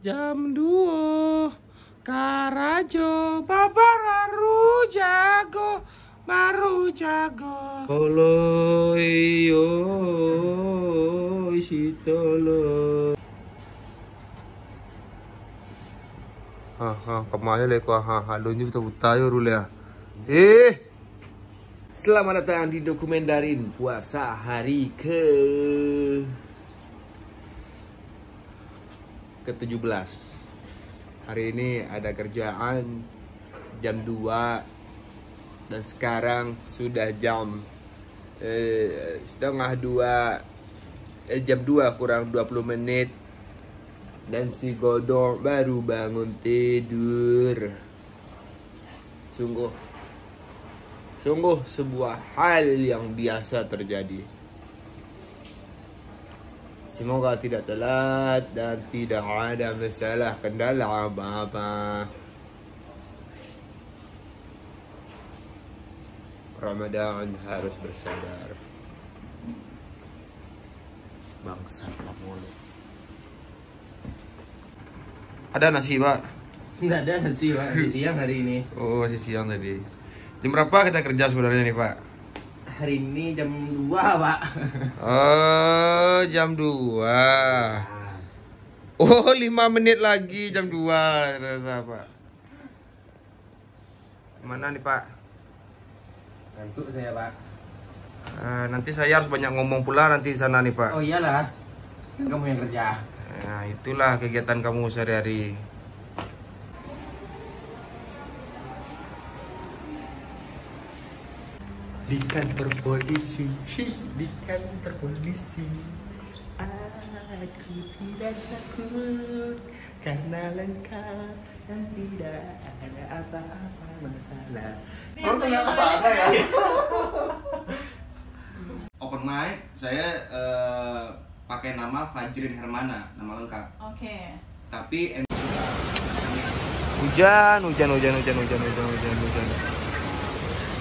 Jam 2 Karajo babararu jago baru jago. Holo iyo isitolo. Kemana leko halonnya buta-buta yo rule ya. Selamat datang di Dokumentarin puasa hari ke-17. Hari ini ada kerjaan jam 2 dan sekarang sudah jam setengah 2, jam 2 kurang 20 menit dan si Godor baru bangun tidur. Sungguh sebuah hal yang biasa terjadi. Semoga tidak telat dan tidak ada masalah kendala apa-apa. Ramadan harus bersabar. Bangsat mulu. Ada nasi, Pak? Nggak ada nasi, Pak. Di siang hari ini. Oh, masih siang tadi. Jam berapa kita kerja sebenarnya nih, Pak? Hari ini jam 2, Pak. Oh, jam 2. Oh, 5 menit lagi jam 2 ternyata, Pak. Mana nih, Pak? Ngantuk saya, Pak. Nanti saya harus banyak ngomong pula nanti di sana nih, Pak. Oh iyalah, kan kamu yang kerja. Nah, itulah kegiatan kamu sehari-hari. Di kantor polisi, di kantor polisi, aku tidak takut karena lengkap dan tidak ada apa-apa masalah. Oh ternyata sana ya. Open mic, saya pakai nama Fajrin Hermana, nama lengkap. Oke. Tapi Hujan.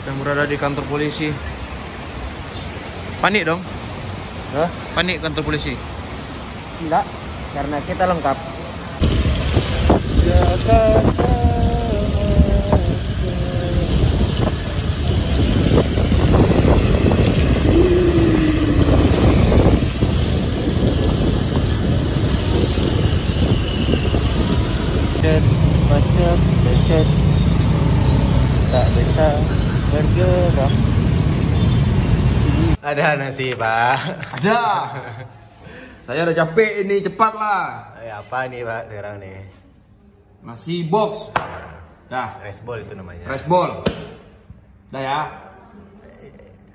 Yang berada di kantor polisi. Panik dong? Hah? Panik kantor polisi? Enggak, karena kita lengkap. Macet, tak bisa bergerak. Ada nasi, Pak. Ada. Saya udah capek ini, cepatlah. Apa nih, Pak, sekarang nih? Nasi box. Dah. Rice ball itu namanya. Rice ball. Dah ya.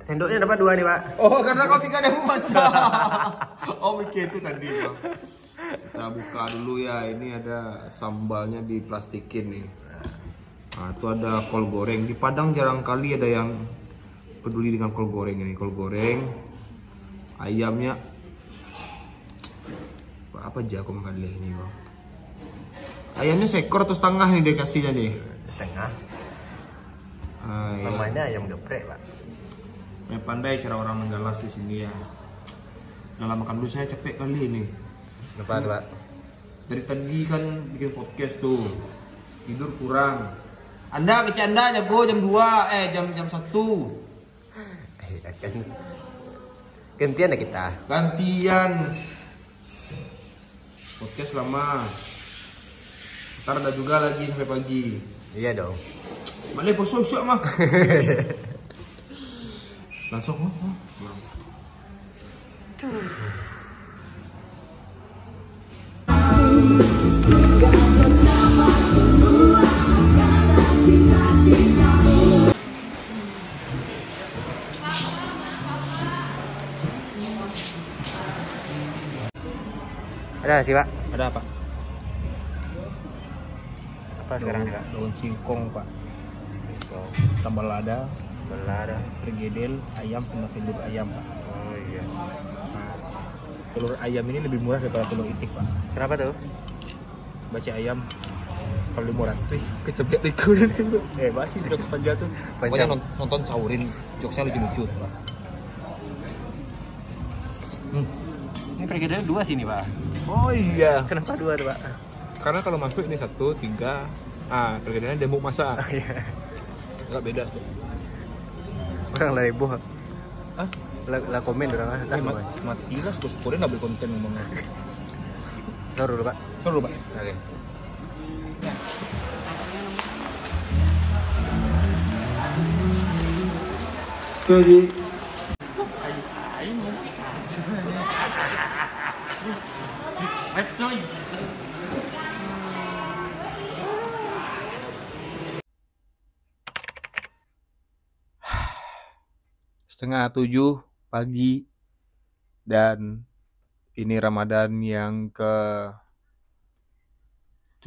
Sendoknya dapat 2 nih, Pak. Oh, karena kau 3 yang masak. Oh, mikir itu tadi, Bang. Kita buka dulu ya. Ini ada sambalnya diplastikin nih. Nah, itu ada kol goreng. Di Padang jarang kali ada yang peduli dengan kol goreng ini. Kol goreng. Ayamnya apa aja aku makan ini, Bang. Ayamnya seekor atau setengah nih dia kasihnya nih? Setengah. Ya. Namanya ayam geprek, Pak. Pandai cara orang menggalas di sini ya. Nah, makan dulu, saya capek kali ini. Lupa tuh, Pak. Dari tadi kan bikin podcast tuh. Tidur kurang. Anda kecanda jago jam 2, jam 1. Kan gantian ya kita. Gantian. Podcast lama. Ntar ada juga lagi sampai pagi. Iya dong. Malih bosok mah. Langsung mah. Ada nasi, Pak? Ada apa? Apa sekarang nih, Pak? Daun singkong, Pak. Sambal lada, Belada. pergedel, ayam sama telur ayam, Pak. Oh iya. Nah, telur ayam ini lebih murah daripada telur itik, Pak. Kenapa tuh? Baca ayam kalau lebih murah tuh kecebet likuran tuh. Masih jokes panjang tuh. Pokoknya nonton saurin, jokesnya lucu-lucu, Pak. Ini pergedelnya 2 sini, Pak. Oh iya. Kenapa 2 tuh, Pak? Karena kalau masuk ini 1, 3. Perbedaannya dia mau masak. Iya. Agak beda tuh. Orang lah heboh. Ah, Lah komen orang ah. matilah syukur-syukurin nggak beli konten ngomongnya. Sorry dulu, Pak. Suruh, Pak. Oke. Jadi setengah 7 pagi dan ini Ramadan yang ke-18.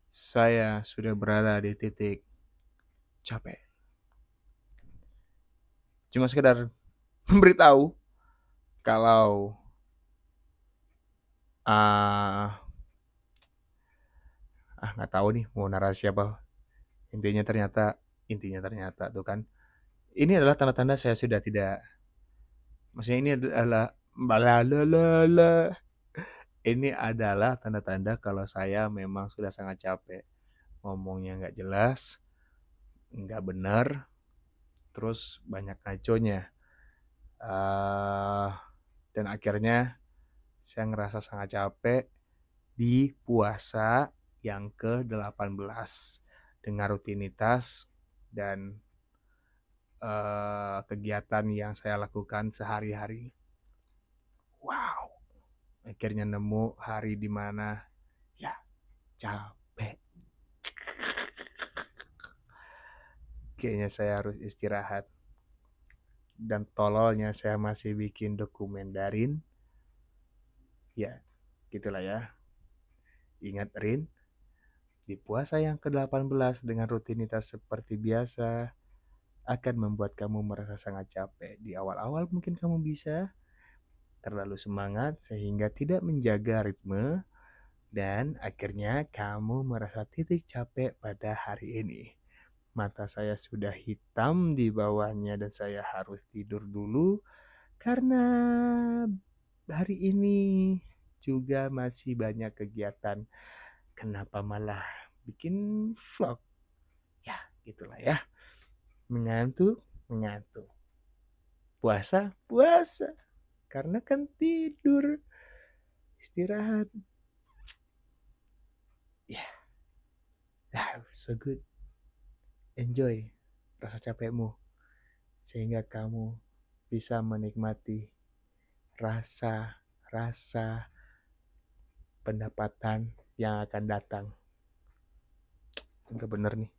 Saya sudah berada di titik capek. Cuma sekedar memberitahu kalau nggak tahu nih mau narasi apa. Intinya ternyata tuh kan. Ini adalah tanda-tanda saya sudah tidak. Maksudnya ini adalah ini adalah tanda-tanda kalau saya memang sudah sangat capek. Ngomongnya nggak jelas, nggak benar, terus banyak ngaconya. Dan akhirnya saya ngerasa sangat capek di puasa yang ke-18 dengan rutinitas dan kegiatan yang saya lakukan sehari-hari. Wow, akhirnya nemu hari di mana ya capek. Kayaknya saya harus istirahat. Dan tololnya saya masih bikin dokumen darin. Ya, gitulah ya. Ingat Rin, di puasa yang ke-18 dengan rutinitas seperti biasa akan membuat kamu merasa sangat capek. Di awal-awal mungkin kamu bisa terlalu semangat sehingga tidak menjaga ritme dan akhirnya kamu merasa titik capek pada hari ini. Mata saya sudah hitam di bawahnya dan saya harus tidur dulu karena hari ini juga masih banyak kegiatan. Kenapa malah bikin vlog? Ya, gitulah ya. Mengantuk. Puasa. Karena kan tidur. Istirahat. Ya. So good. Enjoy rasa capekmu. Sehingga kamu bisa menikmati rasa pendapatan yang akan datang. Enggak bener nih.